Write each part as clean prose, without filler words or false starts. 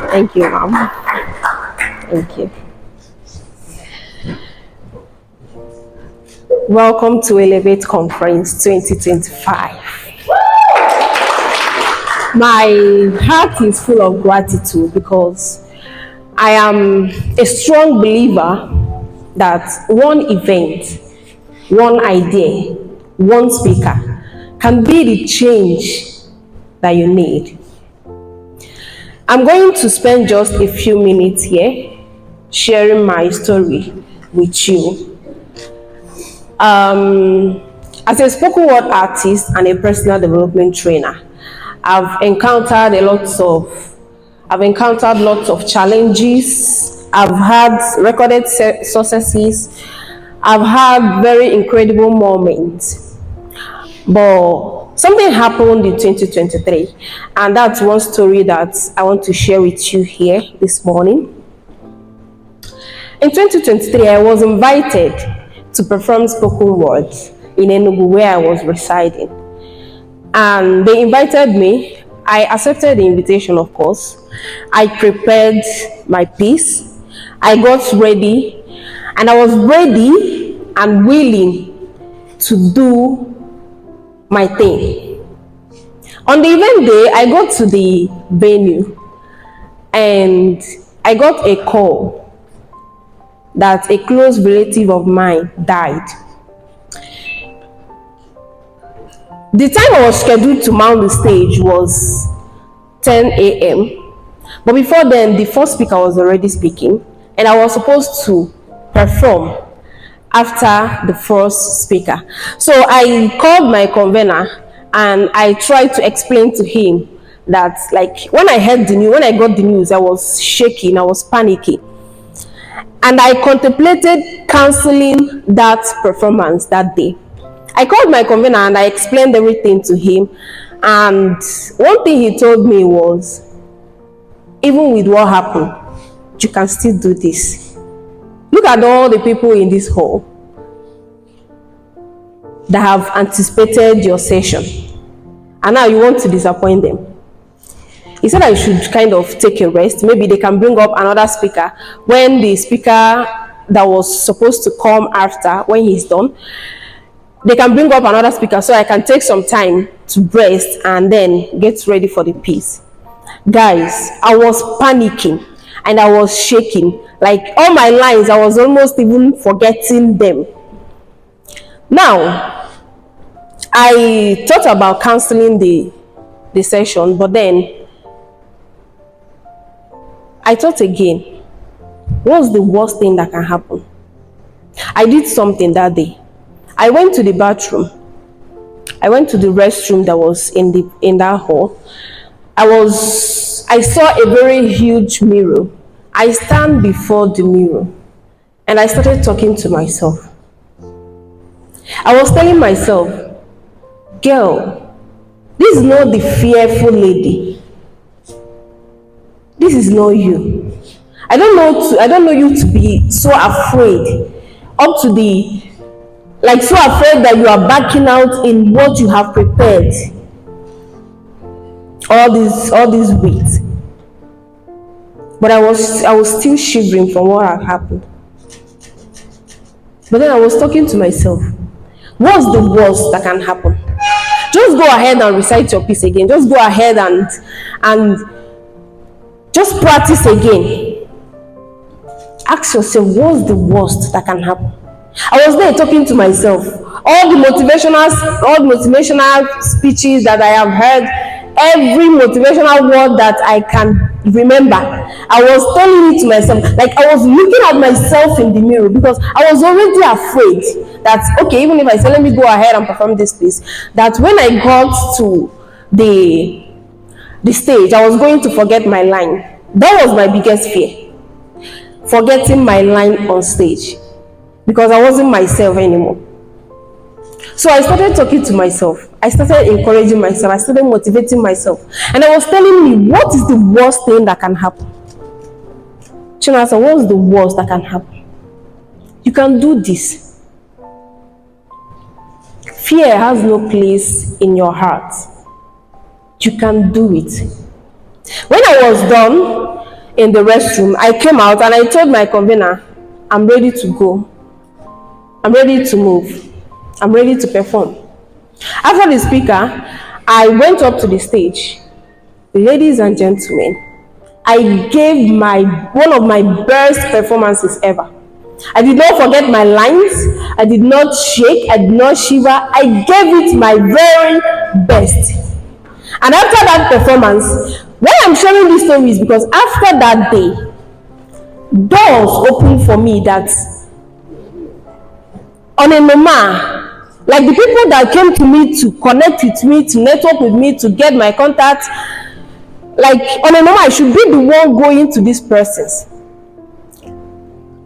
Thank you, ma'am. Thank you. Welcome to Elevate Conference 2025. My heart is full of gratitude because I am a strong believer that one event, one idea, one speaker can be the change that you need. I'm going to spend just a few minutes here sharing my story with you. As a spoken word artist and a personal development trainer, I've encountered lots of challenges. I've had recorded successes. I've had very incredible moments. But something happened in 2023, and that's one story that I want to share with you here this morning. In 2023, I was invited to perform spoken words in Enugu, where I was residing. And they invited me. I accepted the invitation, of course. I prepared my piece. I got ready, and I was ready and willing to do my thing. On the event day, I got to the venue and I got a call that a close relative of mine died. The time I was scheduled to mount the stage was 10 a.m. But before then, the first speaker was already speaking, and I was supposed to perform after the first speaker. So I called my convener and I tried to explain to him that, like, when I got the news, I was shaking, I was panicking. And I contemplated canceling that performance that day. I called my convener and I explained everything to him. And one thing he told me was, even with what happened, you can still do this. Look at all the people in this hall that have anticipated your session, and now you want to disappoint them. He said I should kind of take a rest. Maybe they can bring up another speaker when the speaker that was supposed to come after, when he's done, they can bring up another speaker so I can take some time to rest and then get ready for the piece. Guys, I was panicking and I was shaking. Like, all my lines, I was almost even forgetting them. Now, I thought about canceling the session, but then I thought again, what's the worst thing that can happen? I did something that day. I went to the bathroom. I went to the restroom that was in that hall. I saw a very huge mirror. I stand before the mirror and I started talking to myself. I was telling myself, girl, this is not the fearful lady. This is not you. I don't know you to be so afraid, up to the, like, so afraid that you are backing out in what you have prepared all these weeks. But I was still shivering from what had happened. But then I was talking to myself, what's the worst that can happen? Just go ahead and recite your piece again. Just go ahead and just practice again. Ask yourself, what's the worst that can happen? I was there talking to myself. All the motivational speeches that I have heard, every motivational word that I can remember, I was telling it to myself. Like, I was looking at myself in the mirror because I was already afraid that, okay, even if I say, let me go ahead and perform this piece, that when I got to the stage, I was going to forget my line. That was my biggest fear, forgetting my line on stage, because I wasn't myself anymore. So I started talking to myself. I started encouraging myself. I started motivating myself. And I was telling me, what is the worst thing that can happen? Chinasa, what's the worst that can happen? You can do this. Fear has no place in your heart. You can do it. When I was done, in the restroom, I came out and I told my convener, I'm ready to go. I'm ready to move. I'm ready to perform. After the speaker, I went up to the stage. Ladies and gentlemen, I gave one of my best performances ever. I did not forget my lines. I did not shake. I did not shiver. I gave it my very best. And after that performance, why I'm sharing this story is because after that day, doors opened for me that on a normal, like the people that came to me to connect with me, to network with me, to get my contact, like on a normal, I should be the one going to these persons.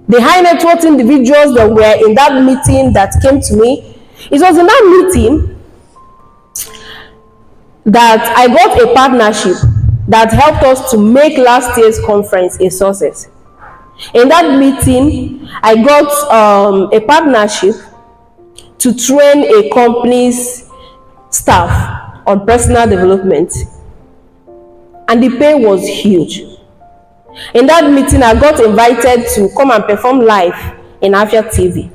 The high net worth individuals that were in that meeting that came to me, it was in that meeting that I got a partnership that helped us to make last year's conference a success. In that meeting, I got a partnership to train a company's staff on personal development, and the pay was huge. In that meeting, I got invited to come and perform live in Afia TV.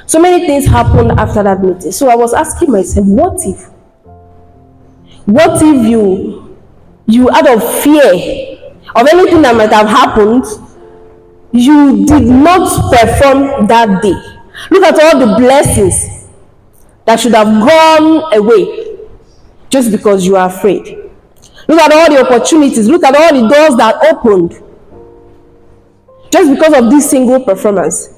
So many things happened after that meeting. So I was asking myself, what if you out of fear of anything that might have happened, you did not perform that day? Look at all the blessings that should have gone away just because you are afraid. Look at all the opportunities. Look at all the doors that opened just because of this single performance.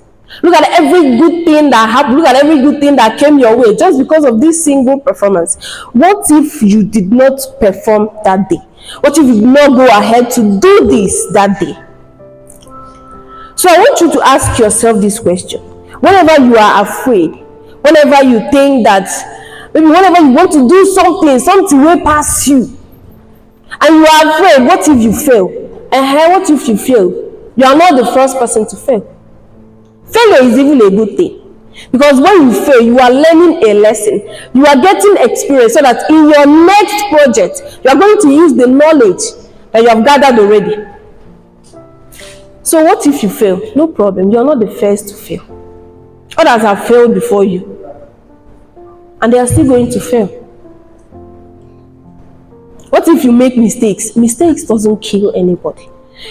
Look at every good thing that happened. Look at every good thing that came your way just because of this single performance. What if you did not perform that day? What if you did not go ahead to do this that day? So I want you to ask yourself this question. Whenever you are afraid, whenever you think that, maybe whenever you want to do something will pass you, and you are afraid, what if you fail? And what if you fail? You are not the first person to fail. Failure is even a good thing, because when you fail, you are learning a lesson. You are getting experience so that in your next project, you are going to use the knowledge that you have gathered already. So what if you fail? No problem. You are not the first to fail. Others have failed before you, and they are still going to fail. What if you make mistakes? Mistakes doesn't kill anybody.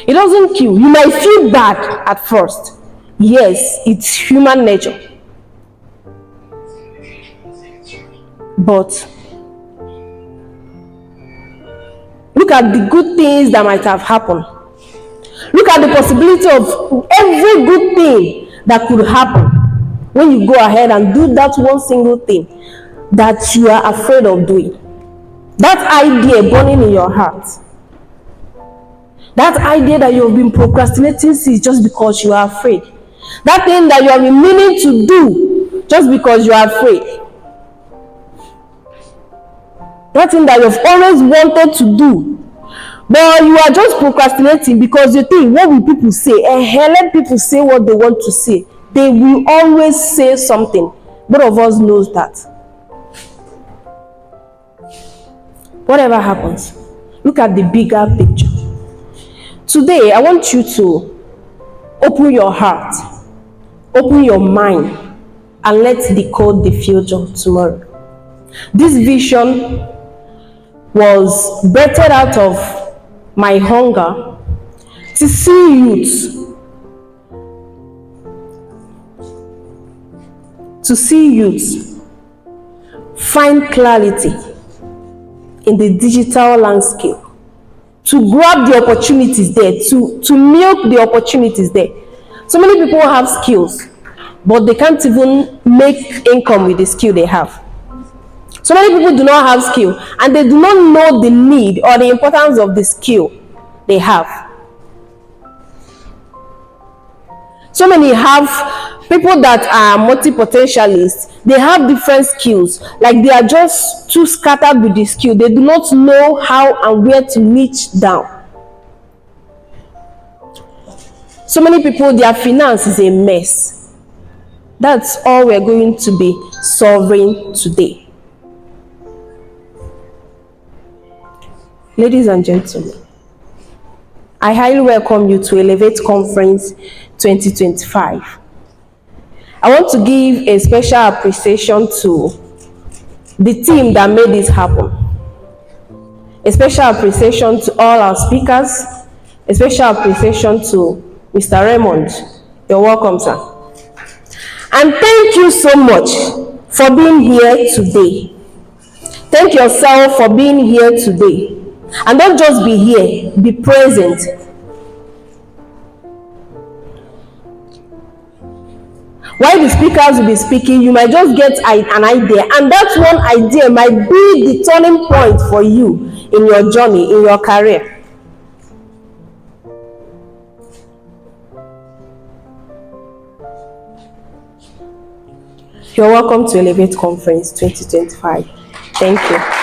It doesn't kill. You might feel bad at first. Yes, it's human nature. But look at the good things that might have happened. Look at the possibility of every good thing that could happen when you go ahead and do that one single thing that you are afraid of doing. That idea burning in your heart. That idea that you have been procrastinating since just because you are afraid. That thing that you have been meaning to do just because you are afraid. That thing that you've always wanted to do, but you are just procrastinating because you think, what will people say? Let people say what they want to say. They will always say something. Both of us knows that. Whatever happens, look at the bigger picture. Today, I want you to open your heart, open your mind, and let's decode the future tomorrow. This vision was birthed out of my hunger to see youths find clarity in the digital landscape, to grab the opportunities there, to milk the opportunities there. So many people have skills, but they can't even make income with the skill they have. So many people do not have skill, and they do not know the need or the importance of the skill they have. So many have people that are multi-potentialists. They have different skills, like they are just too scattered with the skill. They do not know how and where to niche down. So many people, their finance is a mess. That's all we're going to be solving today. Ladies and gentlemen, I highly welcome you to Elevate Conference 2025. I want to give a special appreciation to the team that made this happen. A special appreciation to all our speakers. A special appreciation to Mr. Raymond. You're welcome, sir. And thank you so much for being here today. Thank yourself for being here today. And don't just be here, be present. While the speakers will be speaking, you might just get an idea, and that one idea might be the turning point for you in your journey, in your career. You're welcome to Elevate Conference 2025. Thank you.